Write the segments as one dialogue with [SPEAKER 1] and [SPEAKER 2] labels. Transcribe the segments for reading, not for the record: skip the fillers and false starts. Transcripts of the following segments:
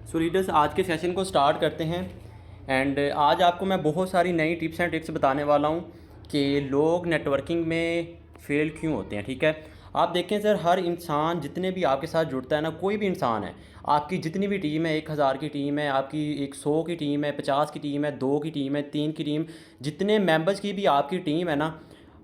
[SPEAKER 1] सो readers, आज के session को स्टार्ट करते हैं। एंड आज आपको मैं बहुत सारी नई टिप्स एंड ट्रिक्स बताने वाला हूँ कि लोग नेटवर्किंग में फ़ेल क्यों होते हैं। ठीक है, आप देखें सर, हर इंसान जितने भी आपके साथ जुड़ता है ना, कोई भी इंसान है, आपकी जितनी भी टीम है, 1000 की टीम है, आपकी 100 की टीम है, 50 की टीम है, 2 की टीम है, 3 की टीम, जितने मेंबर्स की भी आपकी टीम है ना,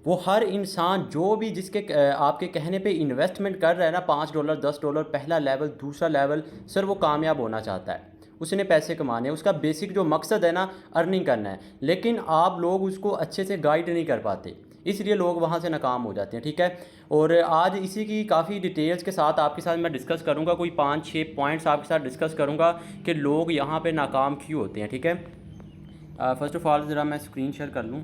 [SPEAKER 1] वो हर इंसान जो भी जिसके आपके कहने पे इन्वेस्टमेंट कर रहा है ना, $5 $10, पहला लेवल दूसरा लेवल, सर वो कामयाब होना चाहता है। उसने पैसे कमाने हैं, उसका बेसिक जो मकसद है ना, अर्निंग करना है। लेकिन आप लोग उसको अच्छे से गाइड नहीं कर पाते, इसलिए लोग वहाँ से नाकाम हो जाते हैं। ठीक है, और आज इसी की काफ़ी डिटेल्स के साथ आपके साथ मैं डिस्कस करूँगा। कोई 5-6 पॉइंट्स आपके साथ डिस्कस करूँगा कि लोग यहाँ पे नाकाम क्यों होते हैं। ठीक है, फ़र्स्ट ऑफ़ ऑल ज़रा मैं स्क्रीन शेयर कर लूँ।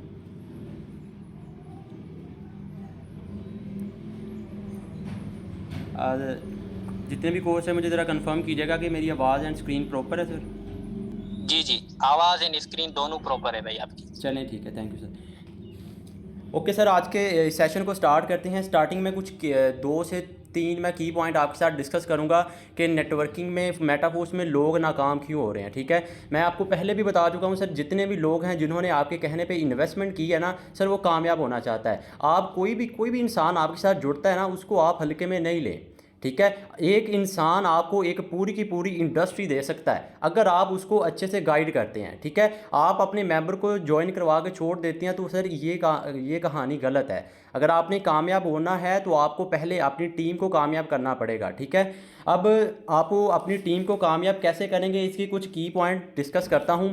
[SPEAKER 1] जितने भी कोर्स है मुझे ज़रा कंफर्म कीजिएगा कि मेरी आवाज़ एंड स्क्रीन प्रॉपर है सर।
[SPEAKER 2] जी जी, आवाज़ एंड स्क्रीन दोनों प्रॉपर है भाई आपकी।
[SPEAKER 1] चलें ठीक है, thank you sir. Okay sir, आज के सेशन को स्टार्ट करते हैं। स्टार्टिंग में कुछ 2 से 3 मैं की पॉइंट आपके साथ डिस्कस करूंगा कि नेटवर्किंग में, मेटाफोर्स में लोग नाकाम क्यों हो रहे हैं। ठीक है, मैं आपको पहले भी बता चुका हूं सर, जितने भी लोग हैं जिन्होंने आपके कहने पे इन्वेस्टमेंट की है ना सर, वो कामयाब होना चाहता है। आप कोई भी इंसान आपके साथ जुड़ता है ना, उसको आप हल्के में नहीं लें। ठीक है, एक इंसान आपको एक पूरी की पूरी इंडस्ट्री दे सकता है अगर आप उसको अच्छे से गाइड करते हैं। ठीक है, आप अपने मेंबर को ज्वाइन करवा के छोड़ देते हैं तो सर ये कहानी गलत है। अगर आपने कामयाब होना है तो आपको पहले अपनी टीम को कामयाब करना पड़ेगा। ठीक है, अब आप अपनी टीम को कामयाब कैसे करेंगे, इसकी कुछ की पॉइंट डिस्कस करता हूँ।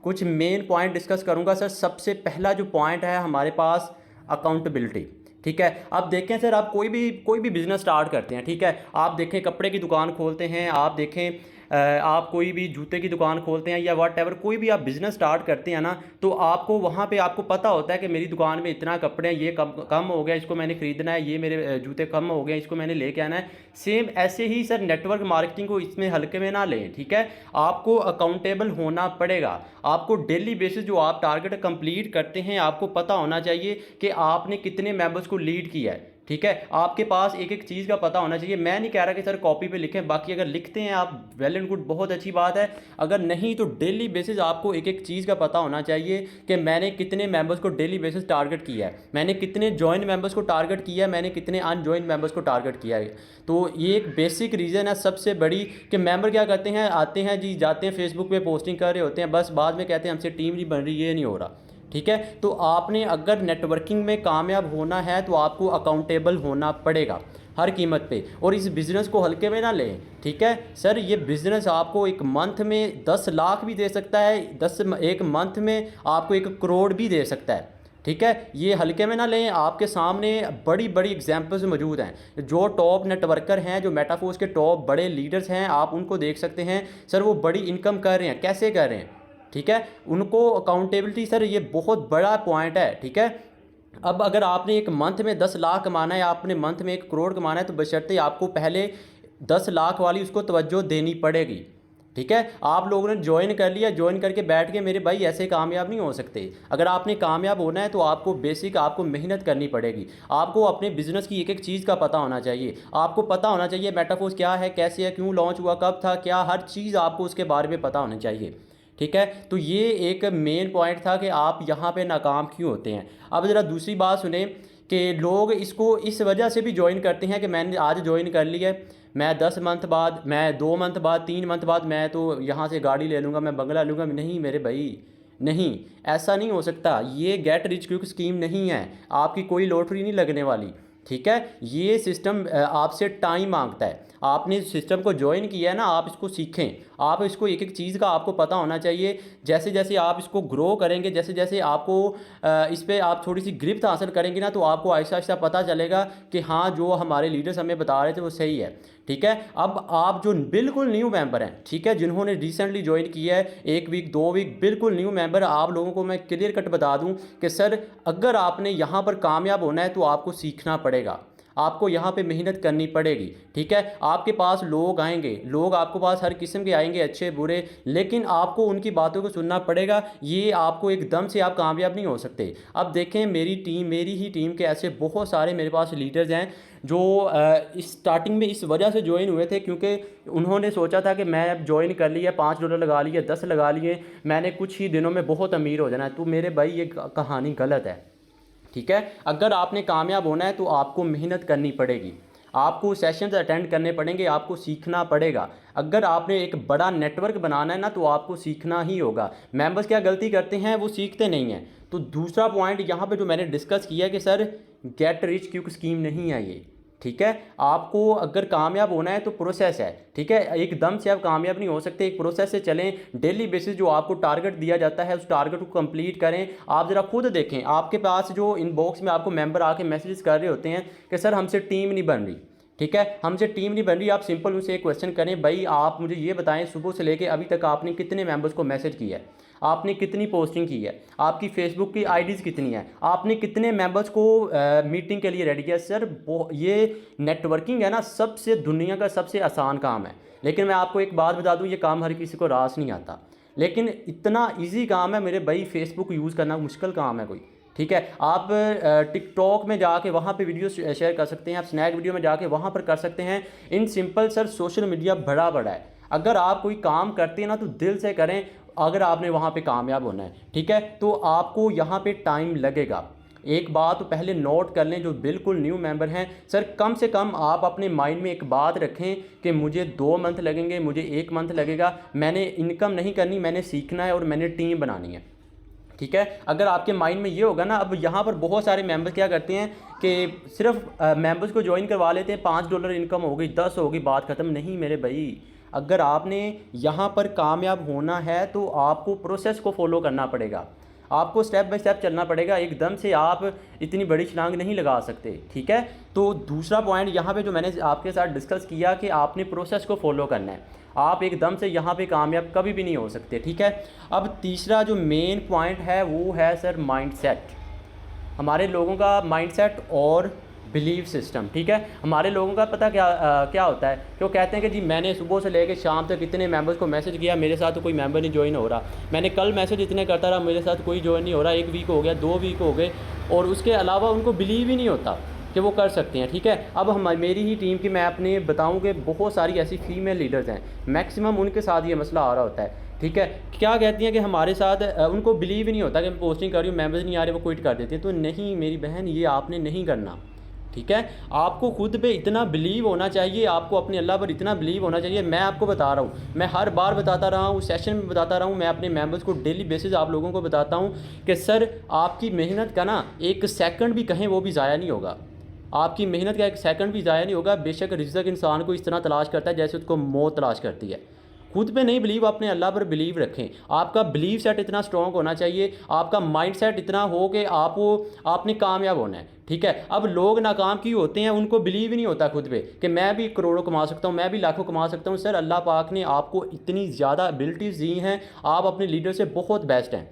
[SPEAKER 1] कुछ मेन पॉइंट डिस्कस करूँगा सर। सबसे पहला जो पॉइंट है हमारे पास, अकाउंटेबिलिटी। ठीक है, आप देखें सर, आप कोई भी बिज़नेस स्टार्ट करते हैं। ठीक है, आप देखें कपड़े की दुकान खोलते हैं, आप देखें आप कोई भी जूते की दुकान खोलते हैं या वट एवर, कोई भी आप बिज़नेस स्टार्ट करते हैं ना, तो आपको वहाँ पे आपको पता होता है कि मेरी दुकान में इतना कपड़े हैं, ये कम हो गया, इसको मैंने ख़रीदना है, ये मेरे जूते कम हो गए, इसको मैंने लेके आना है। सेम ऐसे ही सर नेटवर्क मार्केटिंग को इसमें हल्के में ना लें। ठीक है, आपको अकाउंटेबल होना पड़ेगा। आपको डेली बेसिस जो आप टारगेट कंप्लीट करते हैं, आपको पता होना चाहिए कि आपने कितने मेंबर्स को लीड किया है। ठीक है, आपके पास एक एक चीज़ का पता होना चाहिए। मैं नहीं कह रहा कि सर कॉपी पे लिखें, बाकी अगर लिखते हैं आप, वेल एंड गुड, बहुत अच्छी बात है। अगर नहीं तो डेली बेसिस आपको एक एक चीज़ का पता होना चाहिए कि मैंने कितने मेंबर्स को डेली बेसिस टारगेट किया है, मैंने कितने ज्वाइन मेंबर्स को टारगेट किया है, मैंने कितने अनजॉइन मेंबर्स को टारगेट किया है। तो ये एक बेसिक रीज़न है सबसे बड़ी, कि मेंबर क्या करते हैं, आते हैं जी, जाते हैं, फेसबुक पे पोस्टिंग कर रहे होते हैं, बस बाद में कहते हैं हमसे टीम नहीं बन रही, ये नहीं हो रहा। ठीक है, तो आपने अगर नेटवर्किंग में कामयाब होना है तो आपको अकाउंटेबल होना पड़ेगा हर कीमत पे, और इस बिज़नेस को हल्के में ना लें। ठीक है सर, ये बिज़नेस आपको एक मंथ में 10 लाख भी दे सकता है, एक मंथ में आपको 1 करोड़ भी दे सकता है। ठीक है, ये हल्के में ना लें। आपके सामने बड़ी बड़ी एग्जांपल्स मौजूद हैं, जो टॉप नेटवर्कर हैं, जो मेटाफोर्स के टॉप बड़े लीडर्स हैं, आप उनको देख सकते हैं सर, वो बड़ी इनकम कर रहे हैं। कैसे कर रहे हैं? ठीक है, उनको अकाउंटेबिलिटी, सर ये बहुत बड़ा पॉइंट है। ठीक है, अब अगर आपने एक मंथ में 10 लाख कमाना है, आपने मंथ में 1 करोड़ कमाना है, तो बशर्ते आपको पहले 10 लाख वाली उसको तवज्जो देनी पड़ेगी। ठीक है, आप लोगों ने ज्वाइन कर लिया, ज्वाइन करके बैठ के मेरे भाई ऐसे कामयाब नहीं हो सकते। अगर आपने कामयाब होना है तो आपको बेसिक, आपको मेहनत करनी पड़ेगी। आपको अपने बिजनेस की एक एक चीज़ का पता होना चाहिए। आपको पता होना चाहिए मेटाफोर्स क्या है, कैसे है, क्यों लॉन्च हुआ, कब था, क्या, हर चीज़ आपको उसके बारे में पता होनी चाहिए। ठीक है, तो ये एक मेन पॉइंट था कि आप यहाँ पे नाकाम क्यों होते हैं। अब ज़रा दूसरी बात सुने कि लोग इसको इस वजह से भी ज्वाइन करते हैं कि मैंने आज ज्वाइन कर लिया है, मैं 10 मंथ बाद, मैं 2 मंथ बाद, 3 मंथ बाद मैं तो यहाँ से गाड़ी ले लूँगा, मैं बंगला लूँगा। नहीं मेरे भाई, नहीं, ऐसा नहीं हो सकता। ये गेट रिच क्विक स्कीम नहीं है, आपकी कोई लॉटरी नहीं लगने वाली। ठीक है, ये सिस्टम आपसे टाइम मांगता है। आपने सिस्टम को ज्वाइन किया है ना, आप इसको सीखें, आप इसको एक एक चीज़ का आपको पता होना चाहिए। जैसे जैसे आप इसको ग्रो करेंगे, जैसे जैसे आपको इस पर आप थोड़ी सी ग्रिप्त हासिल करेंगे ना, तो आपको आहिस्ता आहिस्ता पता चलेगा कि हाँ, जो हमारे लीडर्स हमें बता रहे थे वो सही है। ठीक है, अब आप जो बिल्कुल न्यू मेंबर हैं, ठीक है, जिन्होंने रिसेंटली ज्वाइन किया है, 1 वीक 2 वीक, बिल्कुल न्यू मेंबर, आप लोगों को मैं क्लियर कट बता दूं कि सर, अगर आपने यहाँ पर कामयाब होना है तो आपको सीखना पड़ेगा। आपको यहाँ पे मेहनत करनी पड़ेगी, ठीक है। आपके पास लोग आएंगे, लोग आपके पास हर किस्म के आएंगे, अच्छे बुरे, लेकिन आपको उनकी बातों को सुनना पड़ेगा। ये आपको एकदम से आप कामयाब नहीं हो सकते। अब देखें मेरी ही टीम के ऐसे बहुत सारे मेरे पास लीडर्स हैं जो इस स्टार्टिंग में इस वजह से ज्वाइन हुए थे क्योंकि उन्होंने सोचा था कि मैं अब ज्वाइन कर लिया, $5 लगा लिए, 10 लगा लिए, मैंने कुछ ही दिनों में बहुत अमीर हो जाना है। तो मेरे भाई ये कहानी गलत है, ठीक है। अगर आपने कामयाब होना है तो आपको मेहनत करनी पड़ेगी, आपको सेशंस अटेंड करने पड़ेंगे, आपको सीखना पड़ेगा। अगर आपने एक बड़ा नेटवर्क बनाना है ना तो आपको सीखना ही होगा। मेंबर्स क्या गलती करते हैं, वो सीखते नहीं हैं। तो दूसरा पॉइंट यहाँ पे जो मैंने डिस्कस किया कि sir get rich quick scheme नहीं है ये, ठीक है। आपको अगर कामयाब होना है तो प्रोसेस है, ठीक है। एकदम से आप कामयाब नहीं हो सकते, एक प्रोसेस से चलें। डेली बेसिस जो आपको टारगेट दिया जाता है उस टारगेट को कंप्लीट करें। आप ज़रा खुद देखें, आपके पास जो इनबॉक्स में आपको मेंबर आके मैसेज कर रहे होते हैं कि सर हमसे टीम नहीं बन रही, ठीक है, हमसे टीम नहीं बन रही। आप सिंपल उनसे एक क्वेश्चन करें, भाई आप मुझे ये बताएं सुबह से लेके अभी तक आपने कितने मेंबर्स को मैसेज किया है, आपने कितनी पोस्टिंग की है, आपकी फेसबुक की आईडीज़ कितनी है, आपने कितने मेंबर्स को मीटिंग के लिए रेडी किया। सर ये नेटवर्किंग है ना, सबसे दुनिया का सबसे आसान काम है। लेकिन मैं आपको एक बात बता दूं, ये काम हर किसी को रास नहीं आता, लेकिन इतना ईजी काम है मेरे भाई। फेसबुक यूज़ करना मुश्किल काम है कोई, ठीक है। आप टिकटॉक में जाके वहाँ पे वीडियो शेयर कर सकते हैं, आप स्नैक वीडियो में जाके वहाँ पर कर सकते हैं। In simple sir social media बड़ा है। अगर आप कोई काम करते हैं ना तो दिल से करें, अगर आपने वहाँ पे कामयाब होना है, ठीक है। तो आपको यहाँ पे टाइम लगेगा। एक बात तो पहले नोट कर लें, जो बिल्कुल न्यू मेंबर हैं, सर कम से कम आप अपने माइंड में एक बात रखें कि मुझे 2 मंथ लगेंगे, मुझे 1 मंथ लगेगा। मैंने इनकम नहीं करनी, मैंने सीखना है और मैंने टीम बनानी है, ठीक है। अगर आपके माइंड में ये होगा ना, अब यहाँ पर बहुत सारे मेंबर्स क्या करते हैं कि सिर्फ मेंबर्स को ज्वाइन करवा लेते हैं, $5 इनकम हो गई, 10 हो गई, बात ख़त्म। नहीं मेरे भाई, अगर आपने यहाँ पर कामयाब होना है तो आपको प्रोसेस को फॉलो करना पड़ेगा, आपको स्टेप बाय स्टेप चलना पड़ेगा। एकदम से आप इतनी बड़ी छलांग नहीं लगा सकते, ठीक है। तो दूसरा पॉइंट यहाँ पे जो मैंने आपके साथ डिस्कस किया कि आपने प्रोसेस को फॉलो करना है, आप एकदम से यहाँ पे कामयाब कभी भी नहीं हो सकते, ठीक है। अब तीसरा जो मेन पॉइंट है वो है सर माइंडसेट। हमारे लोगों का माइंडसेट और बिलीव सिस्टम, ठीक है। हमारे लोगों का पता क्या होता है कि वो कहते हैं कि जी मैंने सुबह से लेकर शाम तक इतने मेंबर्स को मैसेज किया, मेरे साथ तो कोई मेंबर नहीं ज्वाइन हो रहा। मैंने कल मैसेज इतने करता रहा, मेरे साथ कोई ज्वाइन नहीं हो रहा। 1 वीक हो गया, 2 वीक हो गए, और उसके अलावा उनको बिलीव ही नहीं होता कि वो कर सकते हैं, ठीक है। अब मेरी ही टीम की मैं अपने बताऊं कि बहुत सारी ऐसी फीमेल लीडर्स हैं, मैक्सिमम उनके साथ ये मसला आ रहा होता है, ठीक है। क्या कहती हैं कि हमारे साथ उनको बिलीव ही नहीं होता कि मैं पोस्टिंग कर रही हूँ, मेंबर्स नहीं आ रहे, वो क्विट कर देती हैं। तो नहीं मेरी बहन, ये आपने नहीं करना, ठीक है। आपको खुद पे इतना बिलीव होना चाहिए, आपको अपने अल्लाह पर इतना बिलीव होना चाहिए। मैं आपको बता रहा हूँ, मैं हर बार बताता रहा हूँ, सेशन में बताता रहा हूँ, मैं अपने मेंबर्स को डेली बेसिस आप लोगों को बताता हूँ कि सर आपकी मेहनत का ना 1 सेकंड भी कहें वो भी ज़ाया नहीं होगा। आपकी मेहनत का 1 सेकंड भी ज़ाया नहीं होगा। बेशक रिज़्क इंसान को इस तरह तलाश करता है जैसे उसको मौत तलाश करती है। खुद पे नहीं बिलीव, अपने अल्लाह पर बिलीव रखें। आपका बिलीव सेट इतना स्ट्रॉन्ग होना चाहिए, आपका माइंड सेट इतना हो कि आपने कामयाब होना है, ठीक है। अब लोग नाकाम क्यों होते हैं, उनको बिलीव ही नहीं होता खुद पे कि मैं भी करोड़ों कमा सकता हूँ, मैं भी लाखों कमा सकता हूँ। सर अल्लाह पाक ने आपको इतनी ज़्यादा एबिलिटीज़ दी हैं, आप अपने लीडर से बहुत बेस्ट हैं,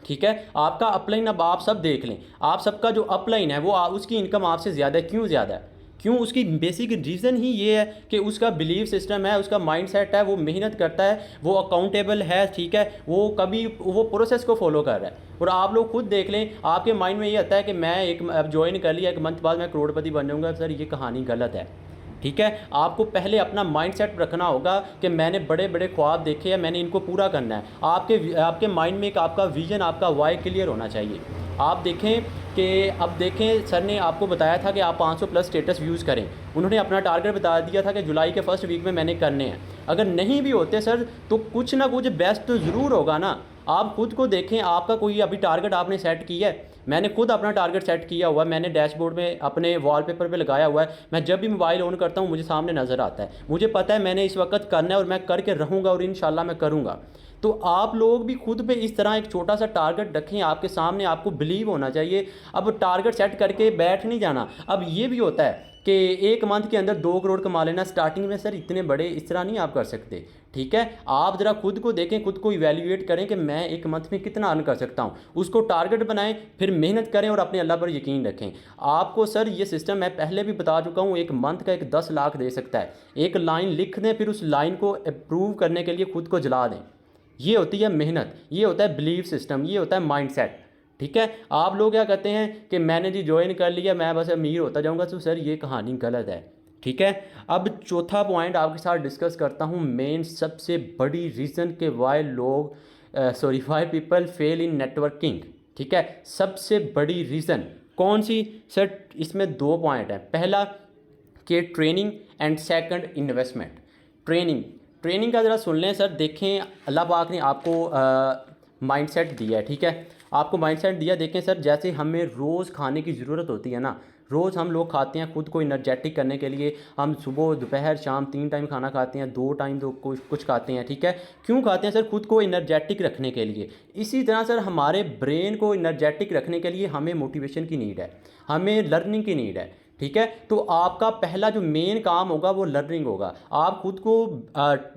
[SPEAKER 1] ठीक है। आपका अपलाइन अब आप सब देख लें, आप सबका जो अपलाइन है वो उसकी इनकम आपसे ज़्यादा है। क्यों ज़्यादा है? क्यों? उसकी बेसिक रीज़न ही ये है कि उसका बिलीव सिस्टम है, उसका माइंडसेट है, वो मेहनत करता है, वो अकाउंटेबल है, ठीक है। वो प्रोसेस को फॉलो कर रहा है। और आप लोग खुद देख लें, आपके माइंड में ये आता है कि मैं अब ज्वाइन कर लिया, 1 मंथ बाद मैं करोड़पति बन जाऊँगा। सर ये कहानी गलत है, ठीक है। आपको पहले अपना माइंडसेट रखना होगा कि मैंने बड़े बड़े ख्वाब देखे हैं, मैंने इनको पूरा करना है। आपके माइंड में एक आपका विजन, आपका वाई क्लियर होना चाहिए। आप देखें कि अब देखें, सर ने आपको बताया था कि आप 500 प्लस स्टेटस व्यूज़ करें। उन्होंने अपना टारगेट बता दिया था कि जुलाई के फर्स्ट वीक में मैंने करने हैं। अगर नहीं भी होते सर तो कुछ ना कुछ बेस्ट तो ज़रूर होगा ना। आप खुद को देखें, आपका कोई अभी टारगेट आपने सेट किया है? मैंने खुद अपना टारगेट सेट किया हुआ है, मैंने डैशबोर्ड में अपने वॉलपेपर पे लगाया हुआ है। मैं जब भी मोबाइल ऑन करता हूँ मुझे सामने नज़र आता है, मुझे पता है मैंने इस वक्त करना है और मैं करके रहूँगा और इंशाल्लाह मैं करूँगा। तो आप लोग भी खुद पे इस तरह एक छोटा सा टारगेट रखें आपके सामने, आपको बिलीव होना चाहिए। अब टारगेट सेट करके बैठ नहीं जाना। अब ये भी होता है कि एक मंथ के अंदर 2 करोड़ कमा लेना स्टार्टिंग में सर इतने बड़े इस तरह नहीं आप कर सकते। ठीक है, आप ज़रा खुद को देखें, खुद को इवैल्यूएट करें कि मैं एक मंथ में कितना अर्न कर सकता हूँ, उसको टारगेट बनाएं, फिर मेहनत करें और अपने अल्लाह पर यकीन रखें। आपको सर ये सिस्टम मैं पहले भी बता चुका हूँ, एक मंथ का एक 10 लाख दे सकता है। एक लाइन लिख दें, फिर उस लाइन को अप्रूव करने के लिए खुद को जला दें। ये होती है मेहनत, ये होता है बिलीफ सिस्टम, ये होता है माइंडसेट। ठीक है, आप लोग क्या कहते हैं कि मैंने जी ज्वाइन कर लिया, मैं बस अमीर होता जाऊंगा, तो सर ये कहानी गलत है। ठीक है, अब चौथा पॉइंट आपके साथ डिस्कस करता हूँ, मेन सबसे बड़ी रीज़न के वाई लोग why people fail in networking. ठीक है, सबसे बड़ी रीज़न कौन सी सर? इसमें 2 पॉइंट हैं। पहला कि training and second investment. Training का ज़रा सुन लें सर। देखें, अल्लाह पाक ने आपको माइंडसेट दिया है। ठीक है, आपको माइंडसेट दिया। देखें सर, जैसे हमें रोज़ खाने की ज़रूरत होती है ना, रोज़ हम लोग खाते हैं खुद को एनर्जेटिक करने के लिए। हम सुबह दोपहर शाम 3 टाइम खाना खाते हैं, 2 टाइम तो कुछ खाते हैं। ठीक है, क्यों खाते हैं सर? खुद को एनर्जेटिक रखने के लिए। इसी तरह सर हमारे ब्रेन को एनर्जेटिक रखने के लिए हमें मोटिवेशन की नीड है, हमें लर्निंग की नीड है। ठीक है, तो आपका पहला जो मेन काम होगा वो लर्निंग होगा। आप खुद को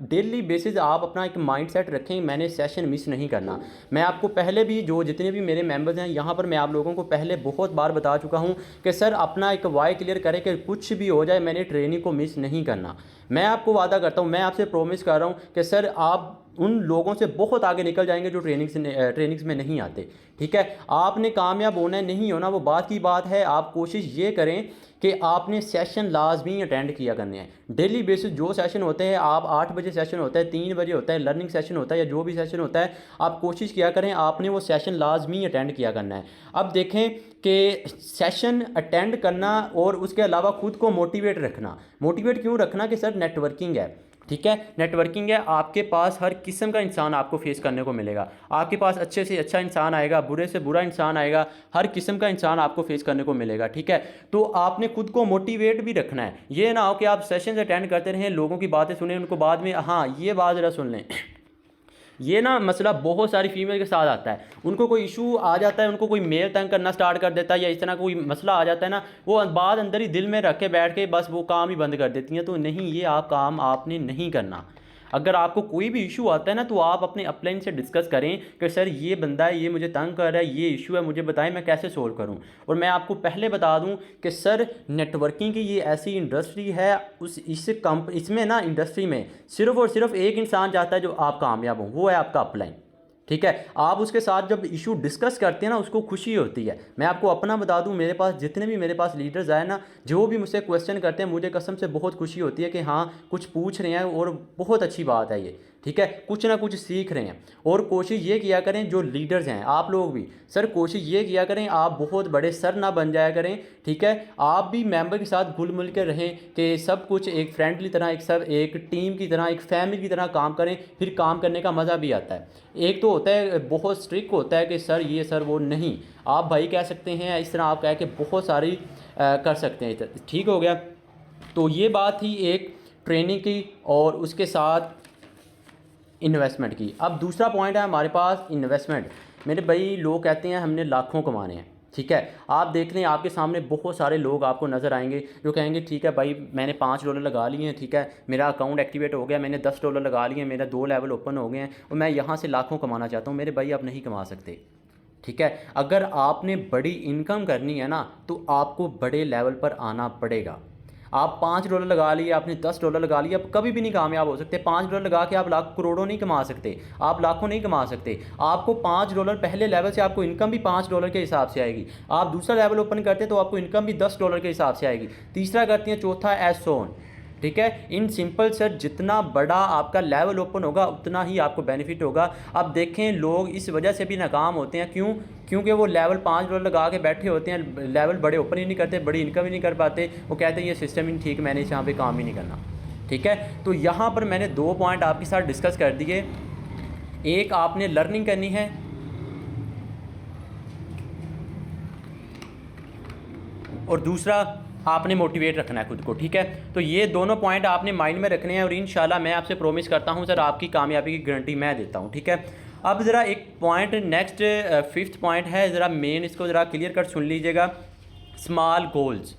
[SPEAKER 1] डेली बेसिस आप अपना एक माइंडसेट रखें, मैंने सेशन मिस नहीं करना। मैं आपको पहले भी जितने भी मेरे मेंबर्स हैं यहाँ पर, मैं आप लोगों को पहले बहुत बार बता चुका हूँ कि सर अपना एक वाई क्लियर करें कि कुछ भी हो जाए मैंने ट्रेनिंग को मिस नहीं करना। मैं आपको वादा करता हूँ, मैं आपसे प्रोमिस कर रहा हूँ कि सर आप उन लोगों से बहुत आगे निकल जाएंगे जो ट्रेनिंग्स में नहीं आते। ठीक है, आपने कामयाब होना है नहीं होना वो बात की बात है। आप कोशिश ये करें कि आपने सेशन लाजमी अटेंड किया करने हैं। डेली बेसिस जो सेशन होते हैं, आप 8 बजे सेशन होता है, 3 बजे होता है, लर्निंग सेशन होता है या जो भी सेशन होता है, आप कोशिश किया करें आपने वो सेशन लाजमी अटेंड किया करना है। अब देखें कि सेशन अटेंड करना और उसके अलावा खुद को मोटिवेट रखना। मोटिवेट क्यों रखना? कि सर नेटवर्किंग है। ठीक है, नेटवर्किंग है, आपके पास हर किस्म का इंसान आपको फेस करने को मिलेगा। आपके पास अच्छे से अच्छा इंसान आएगा, बुरे से बुरा इंसान आएगा, हर किस्म का इंसान आपको फेस करने को मिलेगा। ठीक है, तो आपने खुद को मोटिवेट भी रखना है। ये ना हो कि आप सेशंस अटेंड करते रहें, लोगों की बातें सुने, उनको बाद में हाँ ये बात ज़रा सुन लें। ये ना मसला बहुत सारी फीमेल के साथ आता है। उनको कोई इशू आ जाता है, उनको कोई मेल तंग करना स्टार्ट कर देता है या इस तरह कोई मसला आ जाता है ना, वो बात अंदर ही दिल में रख के बैठ के बस वो काम ही बंद कर देती हैं। तो नहीं, ये काम आपने नहीं करना। अगर आपको कोई भी इशू आता है ना, तो आप अपने अपलाइन से डिस्कस करें कि सर ये बंदा है, ये मुझे तंग कर रहा है, ये इशू है, मुझे बताएं मैं कैसे सोल्व करूं। और मैं आपको पहले बता दूं कि सर नेटवर्किंग की ये ऐसी इंडस्ट्री है, इसमें ना इंडस्ट्री में सिर्फ और सिर्फ एक इंसान चाहता है जो आप कामयाब हो, वो है आपका अपलाइन। ठीक है, आप उसके साथ जब इशू डिस्कस करते हैं ना, उसको खुशी होती है। मैं आपको अपना बता दूं, मेरे पास जितने भी मेरे पास लीडर्स आए ना, जो भी मुझसे क्वेश्चन करते हैं, मुझे कसम से बहुत खुशी होती है कि हाँ कुछ पूछ रहे हैं और बहुत अच्छी बात है ये। ठीक है, कुछ ना कुछ सीख रहे हैं। और कोशिश ये किया करें, जो लीडर्स हैं आप लोग भी सर कोशिश ये किया करें, आप बहुत बड़े सर ना बन जाया करें। ठीक है, आप भी मेंबर के साथ घुल मिल कर रहें कि सब कुछ एक फ्रेंडली तरह, एक टीम की तरह, एक फैमिली की तरह काम करें, फिर काम करने का मज़ा भी आता है। एक तो होता है बहुत स्ट्रिक्ट होता है कि सर ये सर वो नहीं, आप भाई कह सकते हैं, इस तरह आप कह के बहुत सारी कर सकते हैं। ठीक हो गया, तो ये बात थी एक ट्रेनिंग की और उसके साथ इन्वेस्टमेंट की। अब दूसरा पॉइंट है हमारे पास इन्वेस्टमेंट। मेरे भाई लोग कहते हैं हमने लाखों कमाने हैं। ठीक है, आप देख लें आपके सामने बहुत सारे लोग आपको नज़र आएंगे जो कहेंगे ठीक है भाई मैंने $5 लगा लिए हैं, ठीक है मेरा अकाउंट एक्टिवेट हो गया, मैंने $10 लगा लिए, मेरा 2 लेवल ओपन हो गए हैं और मैं यहाँ से लाखों कमाना चाहता हूँ। मेरे भाई आप नहीं कमा सकते। ठीक है, अगर आपने बड़ी इनकम करनी है ना, तो आपको बड़े लेवल पर आना पड़ेगा। आप $5 लगा लिए, आपने $10 लगा लिया, आप कभी भी नहीं कामयाब हो सकते। $5 लगा के आप लाख करोड़ों नहीं कमा सकते, आप लाखों नहीं कमा सकते। आपको $5 पहले लेवल से आपको इनकम भी $5 के हिसाब से आएगी। आप दूसरा लेवल ओपन करते हैं तो आपको इनकम भी $10 के हिसाब से आएगी। तीसरा करते हैं, चौथा एज सोन। ठीक है, इन सिंपल सर जितना बड़ा आपका लेवल ओपन होगा उतना ही आपको बेनिफिट होगा। अब देखें लोग इस वजह से भी नाकाम होते हैं, क्यों? क्योंकि वो लेवल $5 लगा के बैठे होते हैं, लेवल बड़े ओपन ही नहीं करते, बड़ी इनकम ही नहीं कर पाते। वो कहते हैं ये सिस्टम ही ठीक, मैंने यहाँ पे काम ही नहीं करना। ठीक है, तो यहाँ पर मैंने 2 पॉइंट आपके साथ डिस्कस कर दिए। एक आपने लर्निंग करनी है और दूसरा आपने मोटिवेट रखना है खुद को। ठीक है, तो ये दोनों पॉइंट आपने माइंड में रखने हैं और इंशाल्लाह मैं आपसे प्रॉमिस करता हूँ सर आपकी कामयाबी की गारंटी मैं देता हूँ। ठीक है, अब ज़रा एक पॉइंट नेक्स्ट 5th पॉइंट है, ज़रा मेन इसको ज़रा क्लियर कर सुन लीजिएगा, स्मॉल गोल्स।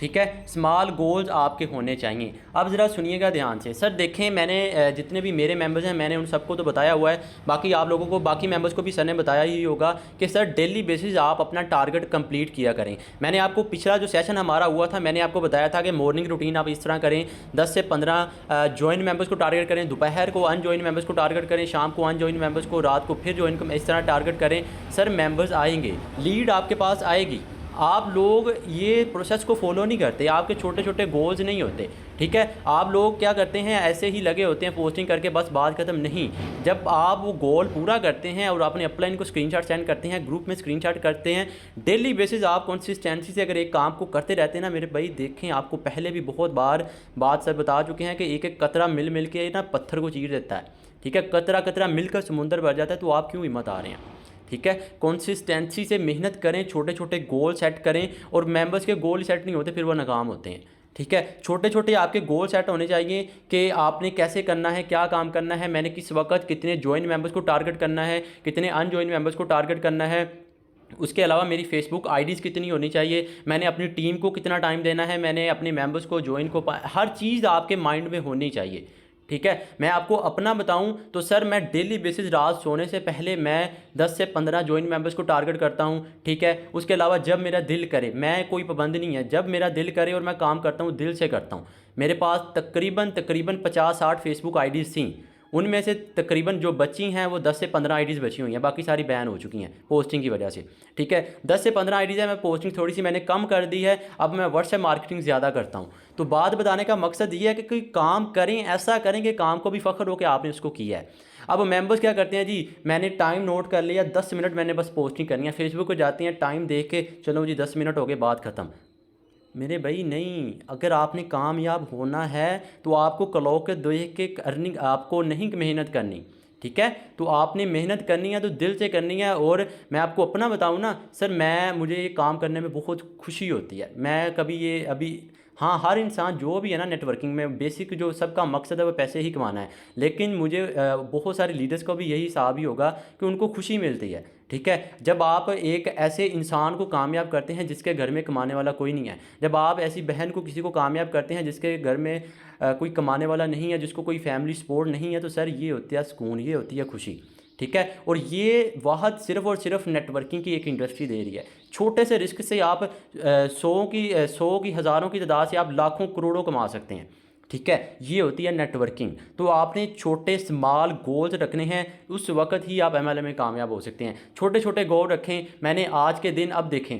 [SPEAKER 1] ठीक है, स्मॉल गोल्स आपके होने चाहिए। अब ज़रा सुनिएगा ध्यान से। सर देखें, मैंने जितने भी मेरे मेंबर्स हैं मैंने उन सबको तो बताया हुआ है, बाकी आप लोगों को, बाकी मेंबर्स को भी सर ने बताया ही होगा कि सर डेली बेसिस आप अपना टारगेट कंप्लीट किया करें। मैंने आपको पिछला जो सेशन हमारा हुआ था मैंने आपको बताया था कि मॉर्निंग रूटीन आप इस तरह करें, 10 से 15 ज्वाइन मेंबर्स को टारगेट करें, दोपहर को अनजॉइन मेंबर्स को टारगेट करें, शाम को अनजॉइन मेंबर्स को, रात को फिर ज्वाइन, इस तरह टारगेट करें। सर मेंबर्स आएंगे, लीड आपके पास आएगी। आप लोग ये प्रोसेस को फॉलो नहीं करते, आपके छोटे छोटे गोल्स नहीं होते। ठीक है, आप लोग क्या करते हैं, ऐसे ही लगे होते हैं पोस्टिंग करके, बस बात खत्म नहीं। जब आप वो गोल पूरा करते हैं और अपने अपलाइन को स्क्रीनशॉट सेंड करते हैं, ग्रुप में स्क्रीनशॉट करते हैं, डेली बेसिस आप कंसिस्टेंसी से अगर एक काम को करते रहते हैं ना मेरे भाई, देखें आपको पहले भी बहुत बार बात सब बता चुके हैं कि एक एक कतरा मिल मिल के ना पत्थर को चीर देता है। ठीक है, कतरा कतरा मिलकर समुंदर भर जाता है। तो आप क्यों हिम्मत आ रहे हैं? ठीक है, कंसिस्टेंसी से मेहनत करें, छोटे छोटे गोल सेट करें। और मेंबर्स के गोल सेट नहीं होते फिर वो नाकाम होते हैं। ठीक है, छोटे छोटे आपके गोल सेट होने चाहिए कि आपने कैसे करना है, क्या काम करना है, मैंने किस वक्त कितने ज्वाइन मेंबर्स को टारगेट करना है, कितने अनज्वाइन मेंबर्स को टारगेट करना है। उसके अलावा मेरी फेसबुक आईडीज़ कितनी होनी चाहिए, मैंने अपनी टीम को कितना टाइम देना है, मैंने अपने मेंबर्स को ज्वाइन को, हर चीज़ आपके माइंड में होनी चाहिए। ठीक है, मैं आपको अपना बताऊं तो सर मैं डेली बेसिस रात सोने से पहले मैं 10 से 15 ज्वाइन मेंबर्स को टारगेट करता हूं। ठीक है, उसके अलावा जब मेरा दिल करे, मैं कोई पाबंद नहीं है, जब मेरा दिल करे और मैं काम करता हूं दिल से करता हूं। मेरे पास तकरीबन 50-60 फेसबुक आईडीज़ थी, उनमें से तकरीबन जो बची हैं वो 10 से 15 आईडीज़ बची हुई हैं, बाकी सारी बैन हो चुकी हैं पोस्टिंग की वजह से। ठीक है, 10 से 15 आईडीज़ है, मैं पोस्टिंग थोड़ी सी मैंने कम कर दी है, अब मैं व्हाट्सएप मार्केटिंग ज़्यादा करता हूँ। तो बात बताने का मकसद ये है कि कोई काम करें, ऐसा करें कि काम को भी फ़ख्र हो कि आपने उसको किया है। अब मेंबर्स क्या करते हैं जी, मैंने टाइम नोट कर लिया, 10 मिनट मैंने बस पोस्टिंग करनी है, फेसबुक पर जाते हैं, टाइम देख के चलो जी 10 मिनट हो गए, बात ख़त्म। मेरे भाई नहीं, अगर आपने कामयाब होना है तो आपको क्लॉक के देख के अर्निंग आपको नहीं मेहनत करनी। ठीक है, तो आपने मेहनत करनी है तो दिल से करनी है। और मैं आपको अपना बताऊं ना सर, मुझे ये काम करने में बहुत खुशी होती है। मैं कभी ये अभी, हाँ हर इंसान जो भी है ना नेटवर्किंग में बेसिक जो सबका मकसद है वो पैसे ही कमाना है, लेकिन मुझे बहुत सारे लीडर्स को भी यही हिसाब ही होगा कि उनको खुशी मिलती है। ठीक है, जब आप एक ऐसे इंसान को कामयाब करते हैं जिसके घर में कमाने वाला कोई नहीं है, जब आप ऐसी बहन को किसी को कामयाब करते हैं जिसके घर में कोई कमाने वाला नहीं है, जिसको कोई फैमिली सपोर्ट नहीं है, तो सर ये होती है सुकून, ये होती है खुशी। ठीक है, और ये वाहद सिर्फ और सिर्फ नेटवर्किंग की एक इंडस्ट्री दे रही है। छोटे से रिस्क से आप 100 की हज़ारों की तादाद से आप लाखों करोड़ों कमा सकते हैं। ठीक है, ये होती है नेटवर्किंग। तो आपने छोटे स्मॉल गोल्स रखने हैं, उस वक्त ही आप एमएलएम में कामयाब हो सकते हैं। छोटे छोटे गोल रखें। मैंने आज के दिन, अब देखें,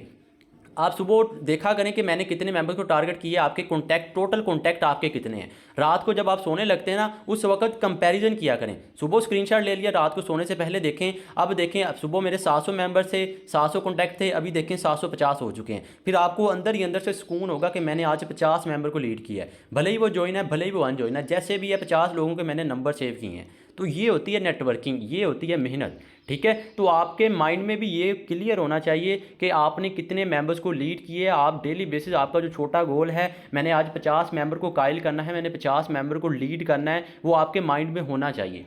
[SPEAKER 1] आप सुबह देखा करें कि मैंने कितने मेंबर्स को टारगेट किया, आपके कॉन्टैक्ट, टोटल कॉन्टैक्ट आपके कितने हैं। रात को जब आप सोने लगते हैं ना, उस वक्त कंपैरिजन किया करें। सुबह स्क्रीनशॉट ले लिया, रात को सोने से पहले देखें, अब देखें अब सुबह मेरे 700 मेंबर थे, 700 कॉन्टैक्ट थे, अभी देखें 750 हो चुके हैं। फिर आपको अंदर ही अंदर से सुकून होगा कि मैंने आज 50 मेंबर को लीड किया है, भले ही वो ज्वाइन है, भले ही वो अनज्वाइन है, जैसे भी है 50 लोगों के मैंने नंबर सेव किए हैं। तो ये होती है नेटवर्किंग, ये होती है मेहनत। ठीक है, तो आपके माइंड में भी ये क्लियर होना चाहिए कि आपने कितने मेंबर्स को लीड किए। आप डेली बेसिस, आपका जो छोटा गोल है, मैंने आज 50 मेंबर को कायल करना है, मैंने 50 मेंबर को लीड करना है, वो आपके माइंड में होना चाहिए।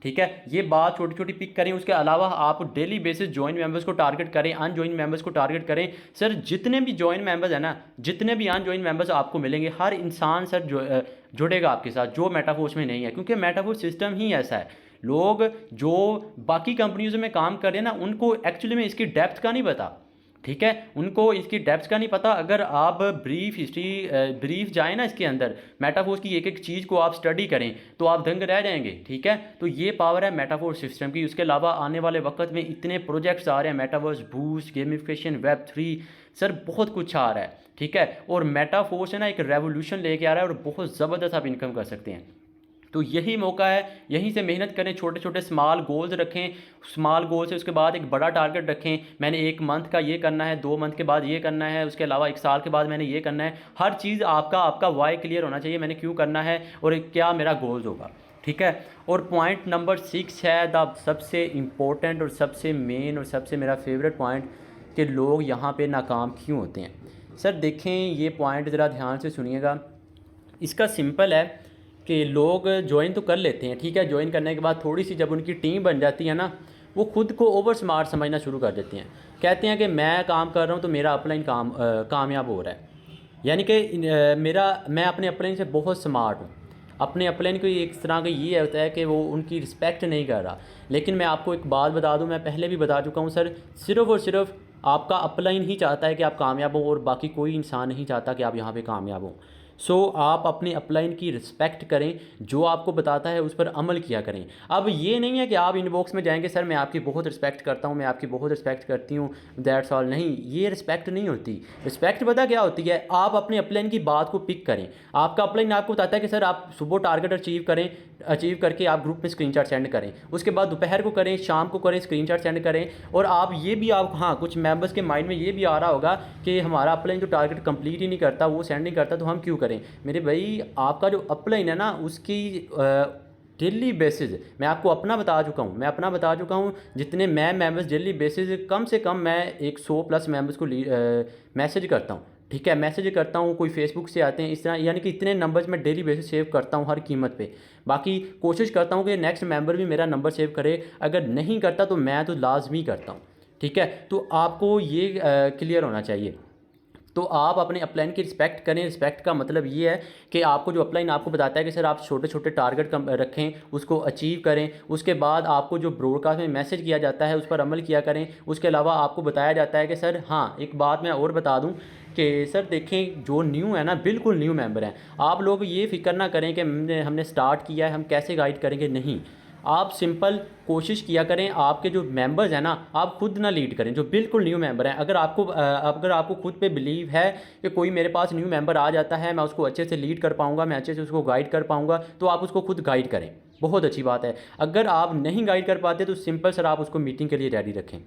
[SPEAKER 1] ठीक है, ये बात छोटी छोटी पिक करें। उसके अलावा आप डेली बेसिस ज्वाइन मेंबर्स को टारगेट करें, अनज्वाइन मेंबर्स को टारगेट करें। सर जितने भी ज्वाइन मेंबर्स हैं ना, जितने भी अनज्वाइन मेंबर्स आपको मिलेंगे, हर इंसान सर जुड़ेगा आपके साथ जो मेटाफोर्स में नहीं है, क्योंकि मेटाफोर्स सिस्टम ही ऐसा है। लोग जो बाकी कंपनीज में काम कर रहे हैं ना, उनको एक्चुअली में इसकी डेप्थ का नहीं पता। ठीक है, उनको इसकी डेप्थ का नहीं पता। अगर आप ब्रीफ जाए ना इसके अंदर, मेटाफोर्स की एक एक चीज़ को आप स्टडी करें तो आप दंग रह जाएंगे। ठीक है, तो ये पावर है मेटाफोर्स सिस्टम की। उसके अलावा आने वाले वक्त में इतने प्रोजेक्ट्स आ रहे हैं, metaverse, boost, gamification, Web3, sir बहुत कुछ आ रहा है। ठीक है, और मेटाफोर्स है ना एक रेवोल्यूशन लेके आ रहा है और बहुत ज़बरदस्त आप इनकम कर सकते हैं। तो यही मौका है, यहीं से मेहनत करें, छोटे छोटे स्मॉल गोल्स रखें। स्मॉल गोल से उसके बाद एक बड़ा टारगेट रखें, मैंने 1 मंथ का ये करना है, 2 मंथ के बाद ये करना है, उसके अलावा 1 साल के बाद मैंने ये करना है। हर चीज़ आपका वाई क्लियर होना चाहिए, मैंने क्यों करना है और क्या मेरा गोल्स होगा। ठीक है, और पॉइंट नंबर 6 है द सबसे इम्पोर्टेंट और सबसे मेन और सबसे मेरा फेवरेट पॉइंट, कि लोग यहाँ पे नाकाम क्यों होते हैं। सर देखें, ये पॉइंट ज़रा ध्यान से सुनिएगा। इसका सिंपल है कि लोग ज्वाइन तो कर लेते हैं, ठीक है, ज्वाइन करने के बाद थोड़ी सी जब उनकी टीम बन जाती है ना, वो खुद को ओवर स्मार्ट समझना शुरू कर देते हैं। कहते हैं कि मैं काम कर रहा हूँ तो मेरा अपलाइन कामयाब हो रहा है। यानी कि मैं अपने अपलाइन से बहुत स्मार्ट हूँ। अपने अपलाइन को एक तरह का ये होता है कि वो उनकी रिस्पेक्ट नहीं कर रहा। लेकिन मैं आपको एक बात बता दूं, मैं पहले भी बता चुका हूं सर, सिर्फ़ और सिर्फ आपका अपलाइन ही चाहता है कि आप कामयाब हो, और बाकी कोई इंसान नहीं चाहता कि आप यहाँ पे कामयाब हो। आप अपने अपलाइन की रिस्पेक्ट करें, जो आपको बताता है उस पर अमल किया करें। अब ये नहीं है कि आप इनबॉक्स में जाएंगे, सर मैं आपकी बहुत रिस्पेक्ट करता हूँ, मैं आपकी बहुत रिस्पेक्ट करती हूँ, दैट्स ऑल। नहीं, ये रिस्पेक्ट नहीं होती। रिस्पेक्ट पता क्या होती है? आप अपने अपलाइन की बात को पिक करें। आपका अपलाइन आपको बताता है कि सर आप सुबह टारगेट अचीव करके आप ग्रुप में स्क्रीनशॉट सेंड करें, उसके बाद दोपहर को करें, शाम को करें, स्क्रीनशॉट सेंड करें। और आप ये भी, आप हाँ, कुछ मेंबर्स के माइंड में ये भी आ रहा होगा कि हमारा अपलाइन जो टारगेट कंप्लीट ही नहीं करता, वो सेंड नहीं करता, तो हम क्यों करें? मेरे भाई, आपका जो अपलाइन है ना, उसकी डेली बेसिस, मैं आपको अपना बता चुका हूँ जितने मैं मेंबर्स डेली बेसिस, कम से कम मैं 100 प्लस मेंबर्स को मैसेज करता हूँ। ठीक है, मैसेज करता हूँ, कोई फेसबुक से आते हैं, इस तरह, यानी कि इतने नंबर्स मैं डेली बेसिस सेव करता हूँ हर कीमत पे। बाकी कोशिश करता हूँ कि नेक्स्ट मेंबर भी मेरा नंबर सेव करे, अगर नहीं करता तो मैं तो लाजमी करता हूँ। ठीक है, तो आपको ये क्लियर होना चाहिए। तो आप अपने अपलाइन की रिस्पेक्ट करें। रिस्पेक्ट का मतलब ये है कि आपको जो अपलाइन आपको बताता है कि सर आप छोटे छोटे टारगेट रखें, उसको अचीव करें। उसके बाद आपको जो ब्रॉडकास्ट में मैसेज किया जाता है उस पर अमल किया करें। उसके अलावा आपको बताया जाता है कि सर, हाँ, एक बात मैं और बता दूं कि सर देखें, जो न्यू है ना, बिल्कुल न्यू मेंबर हैं, आप लोग ये फ़िक्र ना करें कि हमने स्टार्ट किया है, हम कैसे गाइड करेंगे। नहीं, आप सिंपल कोशिश किया करें, आपके जो मेंबर्स हैं ना, आप खुद ना लीड करें, जो बिल्कुल न्यू मेंबर हैं। अगर आपको खुद पे बिलीव है कि कोई मेरे पास न्यू मेंबर आ जाता है, मैं उसको अच्छे से लीड कर पाऊंगा, मैं अच्छे से उसको गाइड कर पाऊंगा, तो आप उसको खुद गाइड करें। बहुत अच्छी बात है। अगर आप नहीं गाइड कर पाते तो सिंपल सर आप उसको मीटिंग के लिए रेडी रखें।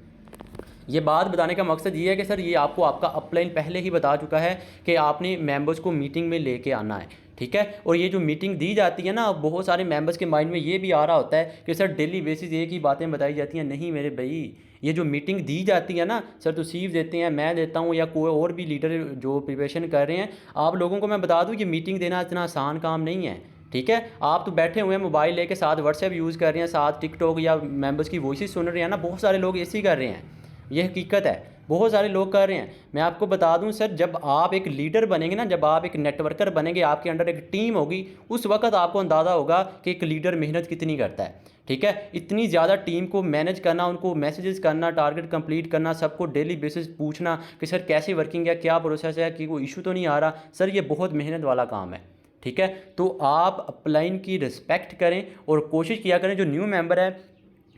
[SPEAKER 1] ये बात बताने का मकसद ये है कि सर ये आपको आपका अपलाइन पहले ही बता चुका है कि आपने मेंबर्स को मीटिंग में लेके आना है। ठीक है, और ये जो मीटिंग दी जाती है ना, बहुत सारे मेंबर्स के माइंड में ये भी आ रहा होता है कि सर डेली बेसिस एक ही बातें बताई जाती हैं। नहीं मेरे भाई, ये जो मीटिंग दी जाती है ना सर, तो सीव देते हैं, मैं देता हूँ, या कोई और भी लीडर जो प्रिपरेशन कर रहे हैं, आप लोगों को मैं बता दूँ, ये मीटिंग देना इतना आसान काम नहीं है। ठीक है, आप तो बैठे हुए हैं मोबाइल लेके, साथ व्हाट्सएप यूज़ कर रहे हैं, साथ टिकटॉक या मेंबर्स की वॉइस सुन रहे हैं ना, बहुत सारे लोग ऐसे ही कर रहे हैं। ये हकीकत है, बहुत सारे लोग कर रहे हैं। मैं आपको बता दूं सर, जब आप एक लीडर बनेंगे ना, जब आप एक नेटवर्कर बनेंगे, आपके अंडर एक टीम होगी, उस वक्त आपको अंदाज़ा होगा कि एक लीडर मेहनत कितनी करता है। ठीक है, इतनी ज़्यादा टीम को मैनेज करना, उनको मैसेजेस करना, टारगेट कंप्लीट करना, सबको डेली बेसिस पूछना कि सर कैसी वर्किंग है, क्या प्रोसेस है, कि कोई इशू तो नहीं आ रहा। सर ये बहुत मेहनत वाला काम है। ठीक है, तो आप अपलाइन की रिस्पेक्ट करें और कोशिश किया करें, जो न्यू मेंबर है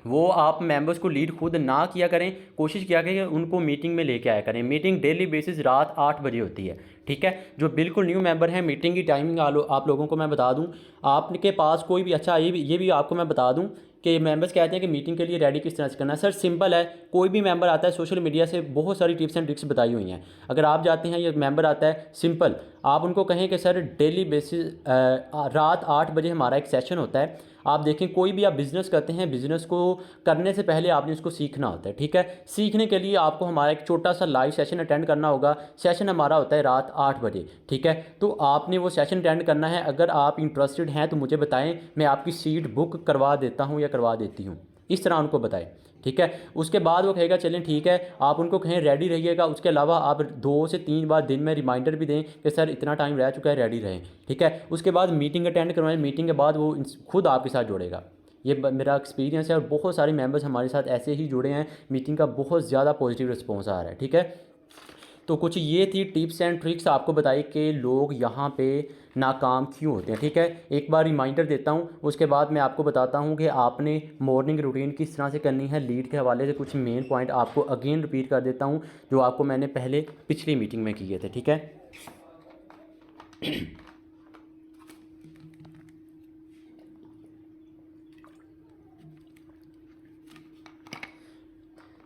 [SPEAKER 1] वो आप मेंबर्स को लीड खुद ना किया करें, कोशिश किया करें कि उनको मीटिंग में लेके आया करें। मीटिंग डेली बेसिस रात 8 बजे होती है। ठीक है, जो बिल्कुल न्यू मेंबर हैं, मीटिंग की टाइमिंग आप लोगों को मैं बता दूं। आपके पास कोई भी, अच्छा ये भी आपको मैं बता दूं कि मेंबर्स कहते हैं कि मीटिंग के लिए रेडी किस तरह से करना है। सर सिंपल है, कोई भी मेंबर आता है, सोशल मीडिया से बहुत सारी टिप्स एंड ट्रिक्स बताई हुई हैं। अगर आप जाते हैं, ये मेंबर आता है, सिंपल आप उनको कहें कि सर डेली बेसिस रात 8 बजे हमारा एक सेशन होता है। आप देखें, कोई भी आप बिज़नेस करते हैं, बिज़नेस को करने से पहले आपने उसको सीखना होता है। ठीक है, सीखने के लिए आपको हमारा एक छोटा सा लाइव सेशन अटेंड करना होगा। सेशन हमारा होता है रात 8 बजे। ठीक है, तो आपने वो सेशन अटेंड करना है। अगर आप इंटरेस्टेड हैं तो मुझे बताएं, मैं आपकी सीट बुक करवा देता हूँ या करवा देती हूँ। इस तरह उनको बताएं। ठीक है, उसके बाद वो कहेगा चलें ठीक है, आप उनको कहें रेडी रहिएगा। उसके अलावा आप 2 से 3 बार दिन में रिमाइंडर भी दें कि सर इतना टाइम रह चुका है, रेडी रहें। ठीक है, उसके बाद मीटिंग अटेंड करवाएं। मीटिंग के बाद वो खुद आपके साथ जुड़ेगा। ये मेरा एक्सपीरियंस है, और बहुत सारे मेंबर्स हमारे साथ ऐसे ही जुड़े हैं। मीटिंग का बहुत ज़्यादा पॉजिटिव रिस्पॉन्स आ रहा है। ठीक है, तो कुछ ये थी टिप्स एंड ट्रिक्स आपको बताई कि लोग यहाँ पे नाकाम क्यों होते हैं। ठीक है, एक बार रिमाइंडर देता हूँ, उसके बाद मैं आपको बताता हूँ कि आपने मॉर्निंग रूटीन किस तरह से करनी है। लीड के हवाले से कुछ मेन पॉइंट आपको अगेन रिपीट कर देता हूँ, जो आपको मैंने पहले पिछली मीटिंग में किए थे। ठीक है,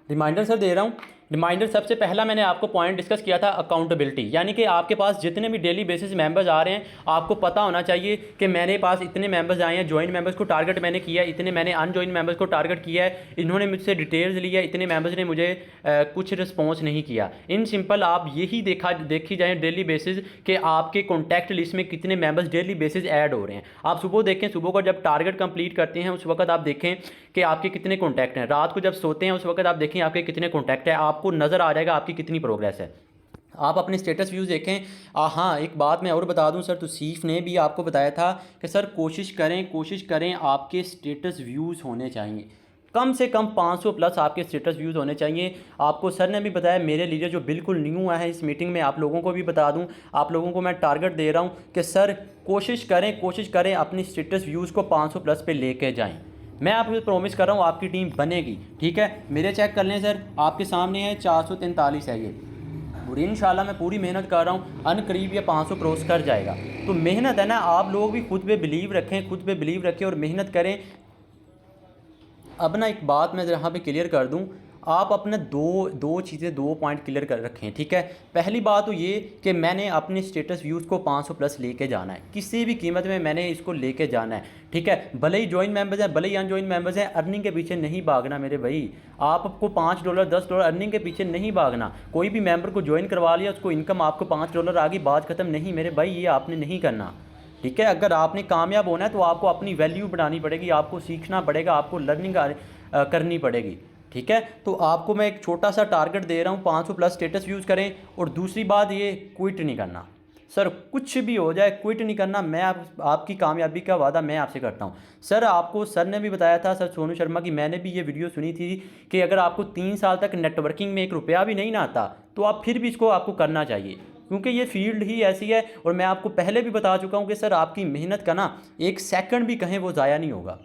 [SPEAKER 1] रिमाइंडर सर दे रहा हूँ। रिमाइंडर, सबसे पहला मैंने आपको पॉइंट डिस्कस किया था अकाउंटेबिलिटी, यानी कि आपके पास जितने भी डेली बेसिस मेंबर्स आ रहे हैं, आपको पता होना चाहिए कि मेरे पास इतने मेंबर्स आए हैं, ज्वाइन मेंबर्स को टारगेट मैंने किया है, इतने मैंने अनजॉइन मेंबर्स को टारगेट किया है, इन्होंने मुझसे डिटेल्स लिया, इतने मेंबर्स ने मुझे कुछ रिस्पॉन्स नहीं किया। इन सिंपल आप यही देखी जाए डेली बेसिस कि आपके कॉन्टैक्ट लिस्ट में कितने मेंबर्स डेली बेसिस ऐड हो रहे हैं। आप सुबह देखें, सुबह को जब टारगेट कंप्लीट करते हैं उस वक्त आप देखें कि आपके कितने कॉन्टैक्ट हैं। रात को जब सोते हैं उस वक्त आप देखें आपके कितने कॉन्टैक्ट हैं, आपको नज़र आ जाएगा आपकी कितनी प्रोग्रेस है। आप अपने स्टेटस व्यूज़ देखें। हाँ, एक बात मैं और बता दूं सर, तौसीफ़ ने भी आपको बताया था कि सर कोशिश करें आपके स्टेटस व्यूज़ होने चाहिए, कम से कम 500 प्लस आपके स्टेटस व्यूज़ होने चाहिए। आपको सर ने भी बताया, मेरे लिए जो बिल्कुल न्यू है इस मीटिंग में, आप लोगों को भी बता दूं, आप लोगों को मैं टारगेट दे रहा हूं कि सर कोशिश करें अपनी स्टेटस व्यूज़ को 500 प्लस पे लेके जाएँ। मैं आपको प्रॉमिस कर रहा हूँ आपकी टीम बनेगी, ठीक है। मेरे चेक कर लें सर, आपके सामने है 443 है ये, और इंशाल्लाह मैं पूरी मेहनत कर रहा हूँ, अनकरीब ये 500 क्रॉस कर जाएगा। तो मेहनत है ना, आप लोग भी खुद पे बिलीव रखें और मेहनत करें। अब ना एक बात मैं यहाँ पे क्लियर कर दूँ, आप अपने दो पॉइंट क्लियर कर रखें, ठीक है। पहली बात तो ये कि मैंने अपने स्टेटस व्यूज़ को 500 प्लस लेके जाना है, किसी भी कीमत में मैंने इसको लेके जाना है, ठीक है। भले ही ज्वाइन मेंबर्स हैं, भले ही अनजॉइन मेंबर्स हैं, अर्निंग के पीछे नहीं भागना मेरे भाई। आपको $5 $10 अर्निंग के पीछे नहीं भागना। कोई भी मेंबर को ज्वाइन करवा लिया, उसको इनकम आपको $5 आ गई, बात ख़त्म नहीं मेरे भाई, ये आपने नहीं करना, ठीक है। अगर आपने कामयाब होना है तो आपको अपनी वैल्यू बढ़ानी पड़ेगी, आपको सीखना पड़ेगा, आपको लर्निंग करनी पड़ेगी, ठीक है। तो आपको मैं एक छोटा सा टारगेट दे रहा हूँ, 500 प्लस स्टेटस यूज़ करें। और दूसरी बात ये, क्विट नहीं करना सर, कुछ भी हो जाए क्विट नहीं करना। मैं आपकी कामयाबी का वादा मैं आपसे करता हूँ सर। आपको सर ने भी बताया था, सर सोनू शर्मा की, मैंने भी ये वीडियो सुनी थी कि अगर आपको 3 साल तक नेटवर्किंग में 1 रुपया भी नहीं ना आता तो आप फिर भी इसको आपको करना चाहिए, क्योंकि ये फील्ड ही ऐसी है। और मैं आपको पहले भी बता चुका हूँ कि सर आपकी मेहनत का ना 1 सेकंड भी कहें वो ज़ाया नहीं होगा।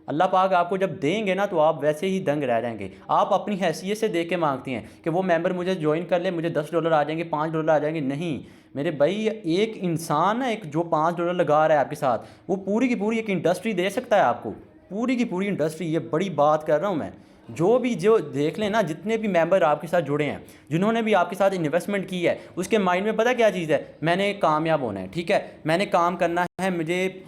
[SPEAKER 1] अल्लाह पाक आपको जब देंगे ना तो आप वैसे ही दंग रह जाएंगे। आप अपनी हैसियत से देख के मांगती हैं कि वो मेंबर मुझे ज्वाइन कर ले, मुझे $10 आ जाएंगे, $5 आ जाएंगे। नहीं मेरे भाई, एक इंसान है, एक जो $5 लगा रहा है आपके साथ, वो पूरी की पूरी एक इंडस्ट्री दे सकता है आपको, पूरी की पूरी इंडस्ट्री। ये बड़ी बात कर रहा हूँ मैं। जो देख लें ना, जितने भी मेंबर आपके साथ जुड़े हैं, जिन्होंने भी आपके साथ इन्वेस्टमेंट की है, उसके माइंड में पता क्या चीज़ है, मैंने कामयाब होना है, ठीक है, मैंने काम करना है, मुझे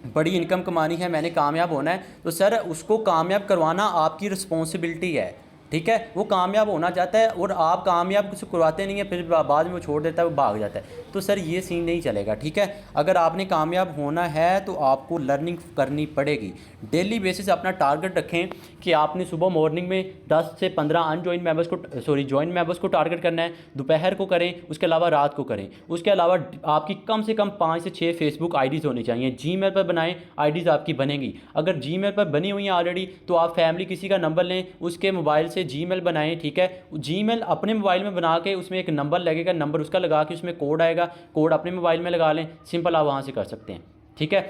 [SPEAKER 1] बड़ी इनकम कमानी है, मैंने कामयाब होना है। तो सर उसको कामयाब करवाना आपकी रिस्पॉन्सिबिलिटी है, ठीक है। वो कामयाब होना चाहता है और आप कामयाब कुछ करवाते नहीं है, फिर बाद में वो छोड़ देता है, वो भाग जाता है। तो सर ये सीन नहीं चलेगा, ठीक है। अगर आपने कामयाब होना है तो आपको लर्निंग करनी पड़ेगी। डेली बेसिस अपना टारगेट रखें कि आपने सुबह मॉर्निंग में 10 से 15 अनजॉइन मेंबर्स को ज्वाइन मेंबर्स को टारगेट करना है, दोपहर को करें, उसके अलावा रात को करें। उसके अलावा आपकी कम से कम 5 से 6 फेसबुक आईडीज़ होनी चाहिए, जीमेल पर बनाएं, आईडीज़ आपकी बनेंगी। अगर जीमेल पर बनी हुई हैं ऑलरेडी तो आप फैमिली किसी का नंबर लें, उसके मोबाइल से जीमेल बनाएं, ठीक है। जीमेल अपने मोबाइल में बना के उसमें एक नंबर लगेगा, नंबर उसका लगा के उसमें कोड आएगा, कोड अपने मोबाइल में लगा लें, सिंपल आप वहाँ से कर सकते हैं, ठीक है।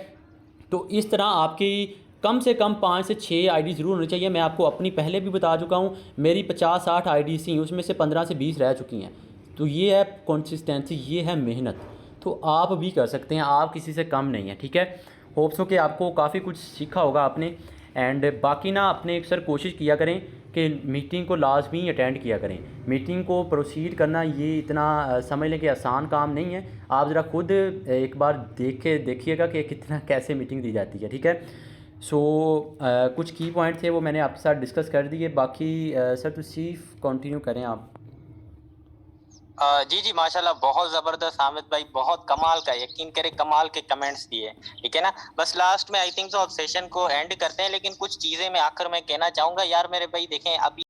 [SPEAKER 1] तो इस तरह आपकी कम से कम 5 से 6 आईडी ज़रूर होनी चाहिए। मैं आपको अपनी पहले भी बता चुका हूँ, मेरी 50-60 आईडी थी, उसमें से 15 से 20 रह चुकी हैं। तो ये है कंसिस्टेंसी, ये है मेहनत। तो आप भी कर सकते हैं, आप किसी से कम नहीं है, ठीक है। होप्स हो कि आपको काफ़ी कुछ सीखा होगा आपने। एंड बाकी ना अपने सर कोशिश किया करें कि मीटिंग को लाजमी अटेंड किया करें। मीटिंग को प्रोसीड करना ये इतना समझ लें कि आसान काम नहीं है। आप ज़रा खुद एक बार देखिएगा कि कितना कैसे मीटिंग दी जाती है, ठीक है। सो कुछ की पॉइंट थे वो मैंने आपके साथ डिस्कस कर दिए। बाकी सर तो सिर्फ कंटिन्यू करें आप।
[SPEAKER 2] जी जी माशाल्लाह, बहुत ज़बरदस्त हामिद भाई, बहुत कमाल का, यकीन करें कमाल के कमेंट्स दिए, ठीक है ना। बस लास्ट में आई थिंक तो अब सेशन को एंड करते हैं, लेकिन कुछ चीज़ें मैं आखिर में कहना चाहूँगा यार मेरे भाई। देखें अब